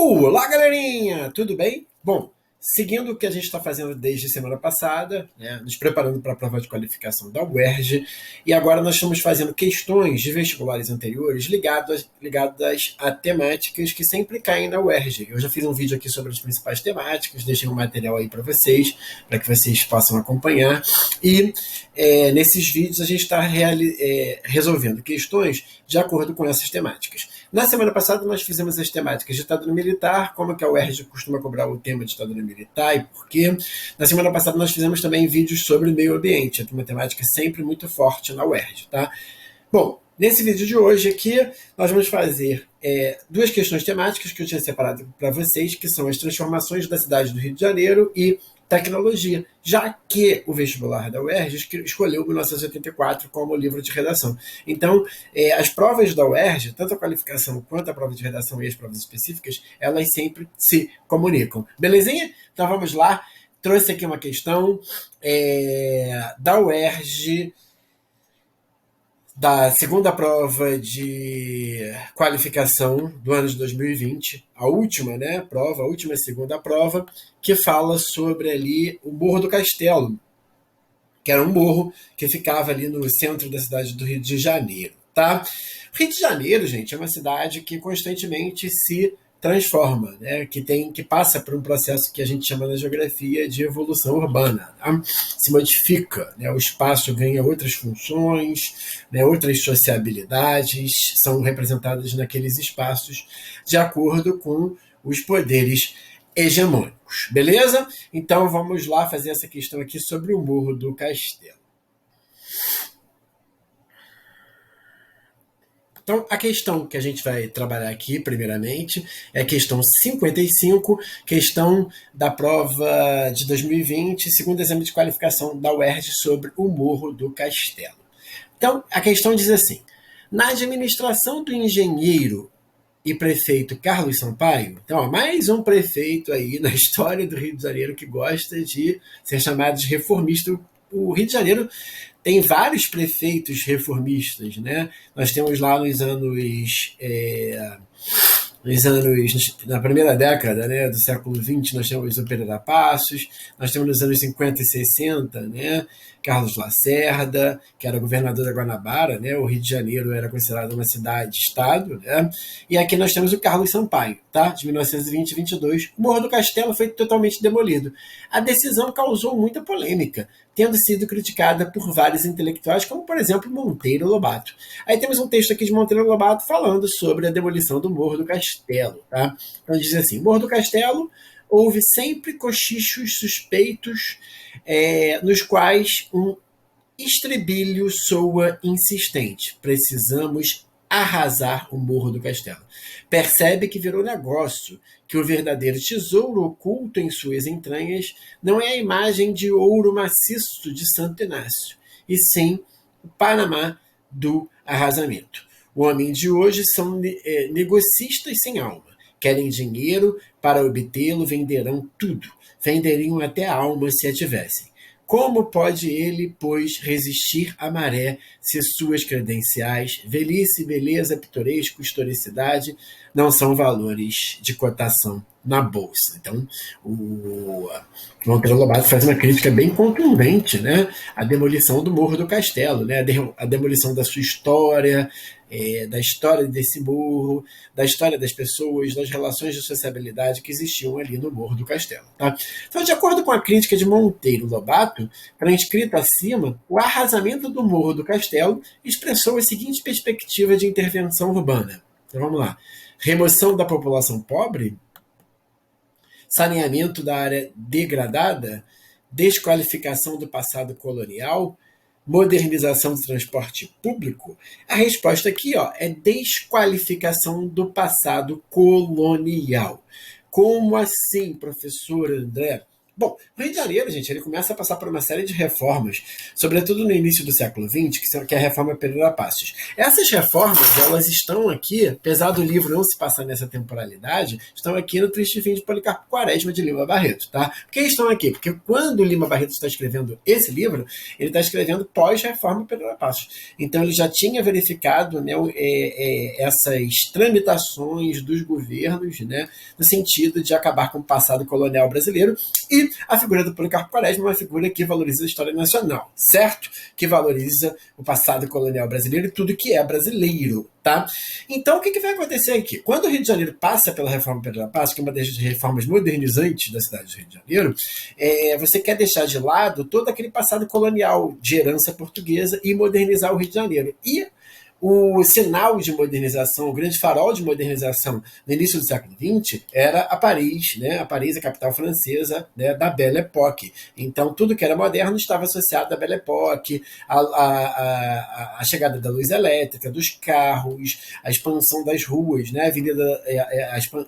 Olá, galerinha! Tudo bem? Bom, seguindo o que a gente está fazendo desde semana passada, né, nos preparando para a prova de qualificação da UERJ, e agora nós estamos fazendo questões de vestibulares anteriores ligadas a temáticas que sempre caem na UERJ. Eu já fiz um vídeo aqui sobre as principais temáticas, deixei um material aí para que vocês possam acompanhar, e nesses vídeos a gente está resolvendo questões de acordo com essas temáticas. Na semana passada nós fizemos as temáticas de ditadura militar, como que a UERJ costuma cobrar o tema de ditadura militar e por quê. Na semana passada nós fizemos também vídeos sobre meio ambiente, uma temática sempre muito forte na UERJ, tá? Bom, nesse vídeo de hoje aqui nós vamos fazer duas questões temáticas que eu tinha separado para vocês, que são as transformações da cidade do Rio de Janeiro e tecnologia, já que o vestibular da UERJ escolheu 1984 como livro de redação. Então, as provas da UERJ, tanto a qualificação quanto a prova de redação e as provas específicas, elas sempre se comunicam. Belezinha? Então vamos lá. Trouxe aqui uma questão da UERJ, da segunda prova de qualificação do ano de 2020, a última, né, prova, a última segunda prova, que fala sobre ali o Morro do Castelo, que era um morro que ficava ali no centro da cidade do Rio de Janeiro, tá? O Rio de Janeiro, gente, é uma cidade que constantemente se transforma, né? que passa por um processo que a gente chama na geografia de evolução urbana, tá? Se modifica, né? O espaço ganha outras funções, né? Outras sociabilidades são representadas naqueles espaços de acordo com os poderes hegemônicos, beleza? Então vamos lá fazer essa questão aqui sobre o Morro do Castelo. Então, a questão que a gente vai trabalhar aqui, primeiramente, é a questão 55, questão da prova de 2020, segundo exame de qualificação da UERJ sobre o Morro do Castelo. Então, a questão diz assim: na administração do engenheiro e prefeito Carlos Sampaio, então, mais um prefeito aí na história do Rio de Janeiro que gosta de ser chamado de reformista. O Rio de Janeiro tem vários prefeitos reformistas, né? Nós temos lá na primeira década, né, do século XX, nós temos o Pereira Passos, nós temos nos anos 50 e 60, né, Carlos Lacerda, que era governador da Guanabara, né, o Rio de Janeiro era considerado uma cidade-estado, né, e aqui nós temos o Carlos Sampaio, tá, de 1920 e 22. O Morro do Castelo foi totalmente demolido. A decisão causou muita polêmica, tendo sido criticada por vários intelectuais, como, por exemplo, Monteiro Lobato. Aí temos um texto aqui de Monteiro Lobato falando sobre a demolição do Morro do Castelo. Tá? Então diz assim: Morro do Castelo, houve sempre cochichos suspeitos nos quais um estribilho soa insistente. Precisamos arrasar o Morro do Castelo. Percebe que virou negócio, que o verdadeiro tesouro oculto em suas entranhas não é a imagem de ouro maciço de Santo Inácio, e sim o Panamá do arrasamento. O homem de hoje são negocistas sem alma. Querem dinheiro, para obtê-lo venderão tudo. Venderiam até a alma se a tivessem. Como pode ele, pois, resistir à maré se suas credenciais, velhice, beleza, pitoresco, historicidade, não são valores de cotação na bolsa? Então, o Monteiro Lobato faz uma crítica bem contundente, né, à demolição do Morro do Castelo, né, a demolição da sua história, da história desse morro, da história das pessoas, das relações de sociabilidade que existiam ali no Morro do Castelo. Tá? Então, de acordo com a crítica de Monteiro Lobato, transcrita acima, o arrasamento do Morro do Castelo expressou a seguinte perspectiva de intervenção urbana. Então, vamos lá. Remoção da população pobre, saneamento da área degradada, desqualificação do passado colonial, modernização do transporte público? A resposta aqui é desqualificação do passado colonial. Como assim, professor André? Bom, o Rio de Janeiro, gente, ele começa a passar por uma série de reformas, sobretudo no início do século XX, que é a reforma Pereira Passos. Essas reformas, elas estão aqui, apesar do livro não se passar nessa temporalidade, estão aqui no Triste Fim de Policarpo Quaresma de Lima Barreto, tá? Por que estão aqui? Porque quando o Lima Barreto está escrevendo esse livro, ele está escrevendo pós-reforma Pereira Passos. Então ele já tinha verificado, né, essas tramitações dos governos, né, no sentido de acabar com o passado colonial brasileiro, e a figura do Policarpo Quaresma é uma figura que valoriza a história nacional, certo? Que valoriza o passado colonial brasileiro e tudo que é brasileiro, tá? Então, o que vai acontecer aqui? Quando o Rio de Janeiro passa pela reforma Pereira Passos, que é uma das reformas modernizantes da cidade do Rio de Janeiro, você quer deixar de lado todo aquele passado colonial de herança portuguesa e modernizar o Rio de Janeiro. E o sinal de modernização, o grande farol de modernização no início do século XX era a Paris, né? A Paris, a capital francesa, né, da Belle Époque. Então, tudo que era moderno estava associado à Belle Époque, a chegada da luz elétrica, dos carros, a expansão das ruas, né?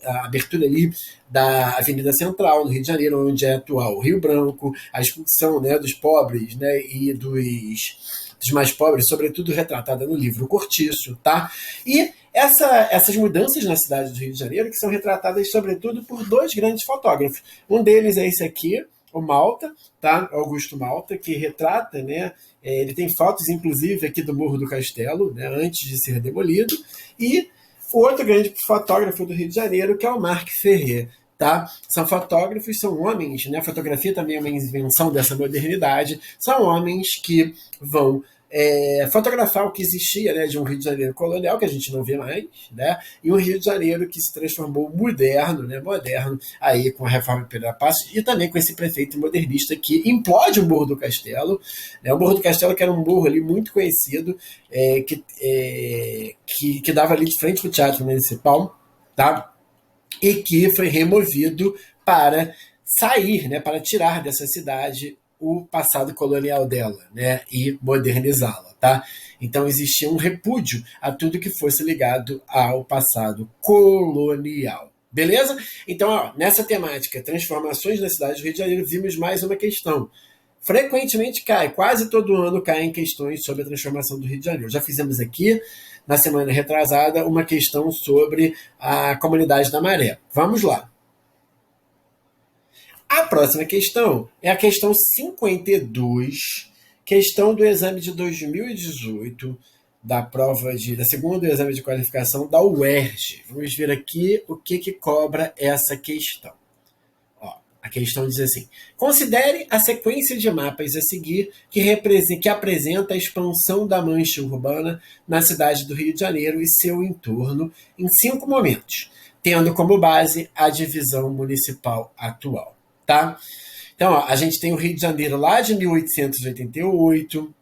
A abertura ali da Avenida Central, no Rio de Janeiro, onde é atual o Rio Branco, a expulsão, né, dos pobres, né, e dos mais pobres, sobretudo retratada no livro Cortiço, tá? E essas mudanças na cidade do Rio de Janeiro, que são retratadas sobretudo por dois grandes fotógrafos. Um deles é esse aqui, o Malta, tá? Augusto Malta, que retrata, né? Ele tem fotos, inclusive, aqui do Morro do Castelo, né, antes de ser demolido. E o outro grande fotógrafo do Rio de Janeiro, que é o Marc Ferrer. Tá? São fotógrafos, são homens, né? A fotografia também é uma invenção dessa modernidade, são homens que vão fotografar o que existia, né, de um Rio de Janeiro colonial, que a gente não vê mais, né, e um Rio de Janeiro que se transformou moderno, né, moderno, aí com a reforma Pereira Passos, e também com esse prefeito modernista que implode o Morro do Castelo, né, o Morro do Castelo, que era um morro ali muito conhecido, que dava ali de frente para o Teatro Municipal, tá? E que foi removido para sair, né, para tirar dessa cidade o passado colonial dela, né, e modernizá-la, tá? Então existia um repúdio a tudo que fosse ligado ao passado colonial. Beleza? Então, ó, nessa temática, transformações na cidade do Rio de Janeiro, vimos mais uma questão. Frequentemente quase todo ano caem questões sobre a transformação do Rio de Janeiro. Já fizemos aqui, na semana retrasada, uma questão sobre a Comunidade da Maré. Vamos lá. A próxima questão é a questão 52, questão do exame de 2018, da segunda exame de qualificação da UERJ. Vamos ver aqui o que cobra essa questão. A questão diz assim: considere a sequência de mapas a seguir que apresenta a expansão da mancha urbana na cidade do Rio de Janeiro e seu entorno em 5 momentos, tendo como base a divisão municipal atual. Tá? Então, ó, a gente tem o Rio de Janeiro lá de 1888,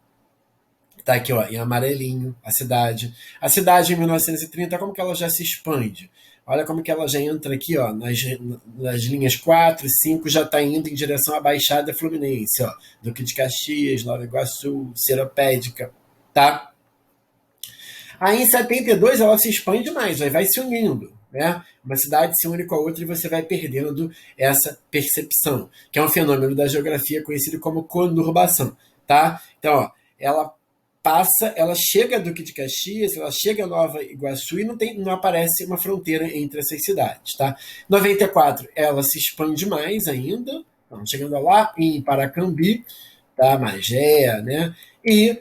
tá aqui, ó, em amarelinho, a cidade. A cidade em 1930, como que ela já se expande? Olha como que ela já entra aqui, ó, nas linhas 4 e 5, já está indo em direção à Baixada Fluminense, ó, Duque de Caxias, Nova Iguaçu, Seropédica, tá? Aí em 72 ela se expande mais, aí vai se unindo, né? Uma cidade se une com a outra e você vai perdendo essa percepção, que é um fenômeno da geografia conhecido como conurbação, tá? Então, ó, ela chega a Duque de Caxias, ela chega a Nova Iguaçu e não aparece uma fronteira entre essas cidades, tá? 94 ela se expande mais ainda, então, chegando lá em Paracambi, tá? Magé, né? E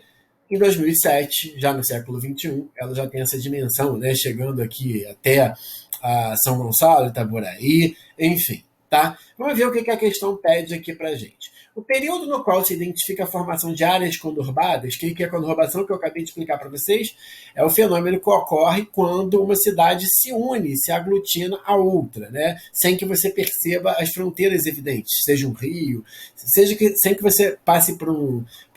em 2007, já no século XXI, ela já tem essa dimensão, né? Chegando aqui até a São Gonçalo, Itaboraí, enfim, tá? Vamos ver o que a questão pede aqui pra gente. O período no qual se identifica a formação de áreas conurbadas, que é a conurbação que eu acabei de explicar para vocês, é o fenômeno que ocorre quando uma cidade se une, se aglutina a outra, né? Sem que você perceba as fronteiras evidentes, seja um rio, sem que você passe por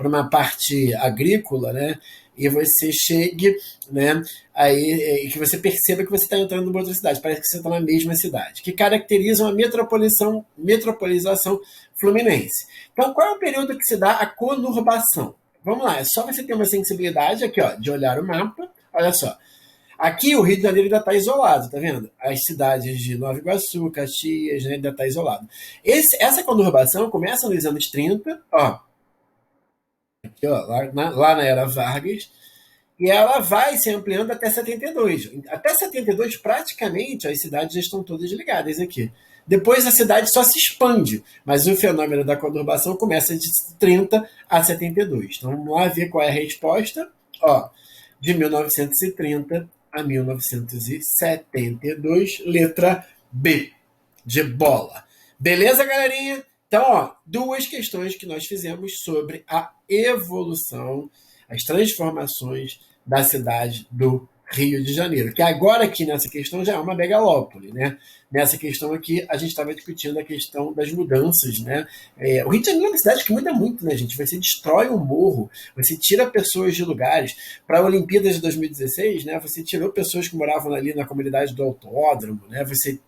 uma parte agrícola, né? E você chegue, né, aí, que você perceba que você está entrando numa outra cidade, parece que você está na mesma cidade, que caracterizam a metropolização fluminense. Então, qual é o período que se dá a conurbação? Vamos lá, é só você ter uma sensibilidade aqui, ó, de olhar o mapa. Olha só. Aqui o Rio de Janeiro ainda está isolado, tá vendo? As cidades de Nova Iguaçu, Caxias, né, ainda está isolado. Essa conurbação começa nos anos 30, ó, aqui, ó, lá na Era Vargas, e ela vai se ampliando até 72. Até 72, praticamente, as cidades já estão todas ligadas aqui. Depois a cidade só se expande, mas o fenômeno da conurbação começa de 30 a 72. Então vamos lá ver qual é a resposta. Ó, de 1930 a 1972, letra B, de bola. Beleza, galerinha? Então, ó, duas questões que nós fizemos sobre a evolução, as transformações da cidade do Rio de Janeiro. Que agora aqui nessa questão já é uma megalópole, né? Nessa questão aqui a gente estava discutindo a questão das mudanças, né? O Rio de Janeiro é uma cidade que muda muito, né, gente? Você destrói um morro, você tira pessoas de lugares. Para a Olimpíada de 2016, né? Você tirou pessoas que moravam ali na comunidade do Autódromo, né? Você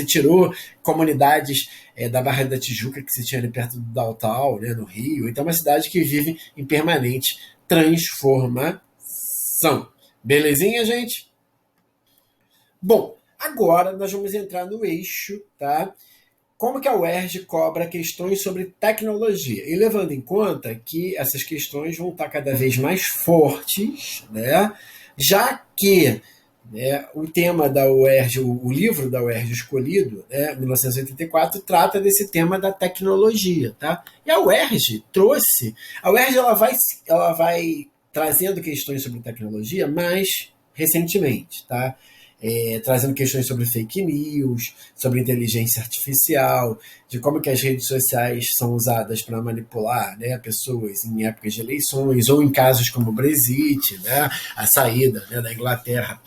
tirou comunidades da Barra da Tijuca que se tinha ali perto do Downtown, né, no Rio. Então é uma cidade que vive em permanente transformação. Belezinha, gente? Bom, agora nós vamos entrar no eixo, tá? Como que a UERJ cobra questões sobre tecnologia? E levando em conta que essas questões vão estar cada vez mais fortes, né? Já que, né, o tema da UERJ, o livro da UERJ escolhido, né, 1984, trata desse tema da tecnologia, tá? E a UERJ trouxe, a UERJ ela vai trazendo questões sobre tecnologia mais recentemente, tá? Trazendo questões sobre fake news, sobre inteligência artificial, de como que as redes sociais são usadas para manipular, né, pessoas em épocas de eleições, ou em casos como o Brexit, né, a saída, né, da Inglaterra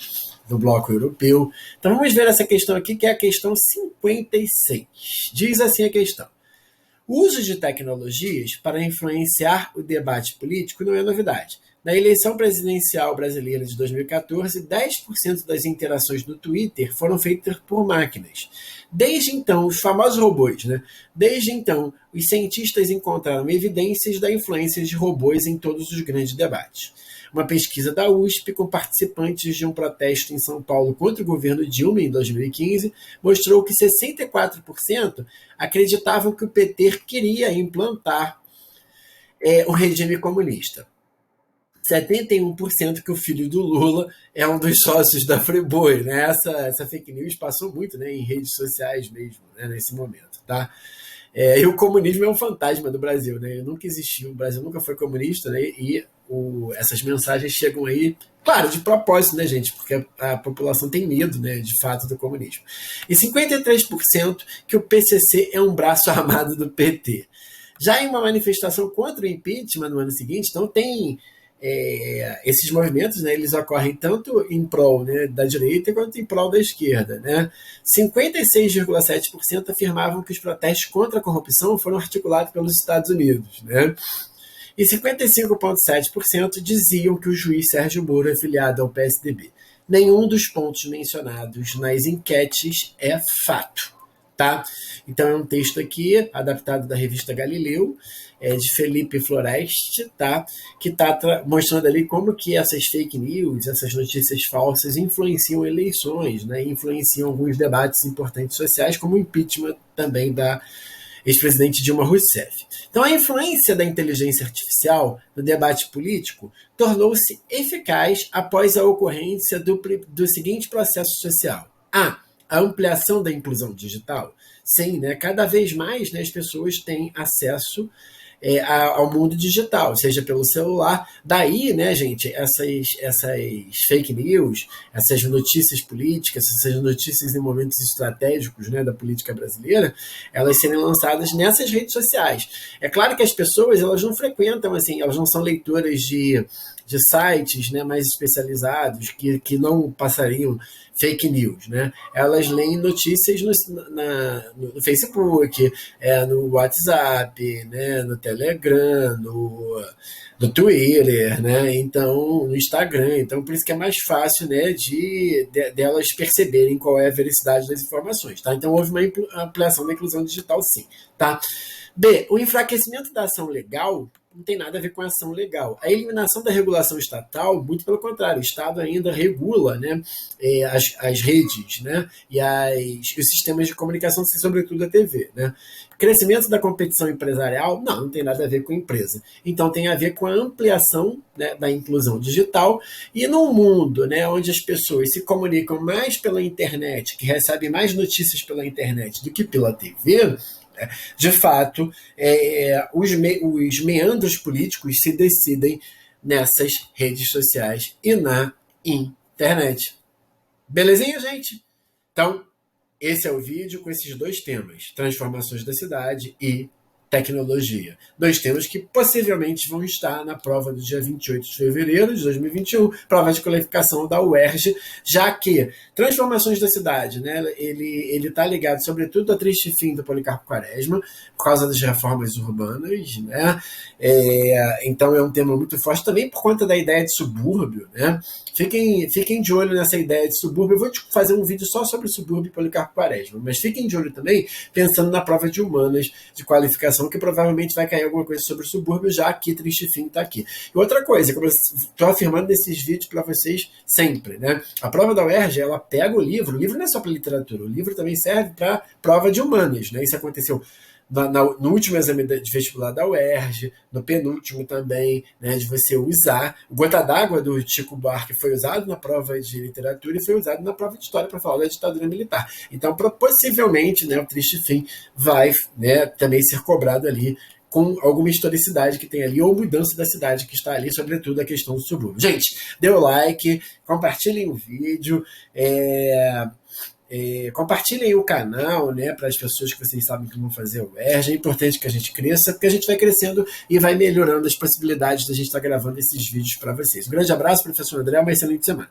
do bloco europeu. Então vamos ver essa questão aqui, que é a questão 56. Diz assim a questão: o uso de tecnologias para influenciar o debate político não é novidade. Na eleição presidencial brasileira de 2014, 10% das interações no Twitter foram feitas por máquinas. Desde então, os famosos robôs, né? Desde então, os cientistas encontraram evidências da influência de robôs em todos os grandes debates. Uma pesquisa da USP, com participantes de um protesto em São Paulo contra o governo Dilma em 2015, mostrou que 64% acreditavam que o PT queria implantar o regime comunista. 71% que o filho do Lula é um dos sócios da Friboi, né? Essa fake news passou muito, né, em redes sociais mesmo, né, nesse momento, tá? E o comunismo é um fantasma do Brasil, né? Ele nunca existiu, o Brasil nunca foi comunista, né? E essas mensagens chegam aí, claro, de propósito, né, gente? Porque a população tem medo, né, de fato, do comunismo. E 53% que o PCC é um braço armado do PT. Já em uma manifestação contra o impeachment no ano seguinte, então tem esses movimentos, né, eles ocorrem tanto em prol, né, da direita quanto em prol da esquerda, né? 56,7% afirmavam que os protestos contra a corrupção foram articulados pelos Estados Unidos, né? E 55,7% diziam que o juiz Sérgio Moro é filiado ao PSDB. Nenhum dos pontos mencionados nas enquetes é fato, tá? Então é um texto aqui, adaptado da revista Galileu, de Felipe Floreste, tá? Que está mostrando ali como que essas fake news, essas notícias falsas influenciam eleições, né? Influenciam alguns debates importantes sociais, como o impeachment também da ex-presidente Dilma Rousseff. Então a influência da inteligência artificial no debate político tornou-se eficaz após a ocorrência do seguinte processo social. A ampliação da inclusão digital. Sim, né? Cada vez mais, né, as pessoas têm acesso ao mundo digital, seja pelo celular. Daí, né, gente, essas fake news, essas notícias políticas, essas notícias em momentos estratégicos, né, da política brasileira, elas serem lançadas nessas redes sociais. É claro que as pessoas, elas não frequentam, assim, elas não são leitoras de sites, né, mais especializados que não passariam fake news, né? Elas leem notícias no Facebook, no WhatsApp, né, no Telegram, no no Twitter, né? Então, no Instagram. Então, por isso que é mais fácil, né, delas perceberem qual é a veracidade das informações, tá? Então, houve uma ampliação da inclusão digital, sim, tá? B, o enfraquecimento da ação legal não tem nada a ver com a ação legal. A eliminação da regulação estatal, muito pelo contrário, o Estado ainda regula, né, as redes, né, e os sistemas de comunicação, sobretudo a TV. Né. Crescimento da competição empresarial, não tem nada a ver com empresa. Então tem a ver com a ampliação, né, da inclusão digital, e num mundo, né, onde as pessoas se comunicam mais pela internet, que recebem mais notícias pela internet do que pela TV, de fato, os meandros políticos se decidem nessas redes sociais e na internet. Belezinha, gente? Então, esse é o vídeo com esses dois temas: transformações da cidade e tecnologia. Dois temas que possivelmente vão estar na prova do dia 28 de fevereiro de 2021, prova de qualificação da UERJ, já que transformações da cidade, né, ele está ligado sobretudo ao triste fim do Policarpo Quaresma, por causa das reformas urbanas, né? Então é um tema muito forte também por conta da ideia de subúrbio, né? Fiquem de olho nessa ideia de subúrbio. Eu vou fazer um vídeo só sobre subúrbio e Policarpo Quaresma, mas fiquem de olho também pensando na prova de humanas de qualificação, que provavelmente vai cair alguma coisa sobre o subúrbio, já que triste fim está aqui. E outra coisa, como eu estou afirmando nesses vídeos para vocês sempre, né? A prova da UERJ, ela pega o livro não é só para literatura, o livro também serve para prova de humanas, né? Isso aconteceu no último exame de vestibular da UERJ, no penúltimo também, né, de você usar. O Gota d'Água do Chico Buarque foi usado na prova de literatura e foi usado na prova de história para falar da ditadura militar. Então, possivelmente, né, o triste fim vai, né, também ser cobrado ali com alguma historicidade que tem ali, ou mudança da cidade que está ali, sobretudo a questão do subúrbio. Gente, dê o like, compartilhem o vídeo, compartilhem o canal, né, para as pessoas que vocês sabem que vão fazer o UERJ. É importante que a gente cresça, porque a gente vai crescendo e vai melhorando as possibilidades da gente estar gravando esses vídeos para vocês. Um grande abraço, professor André, uma excelente semana.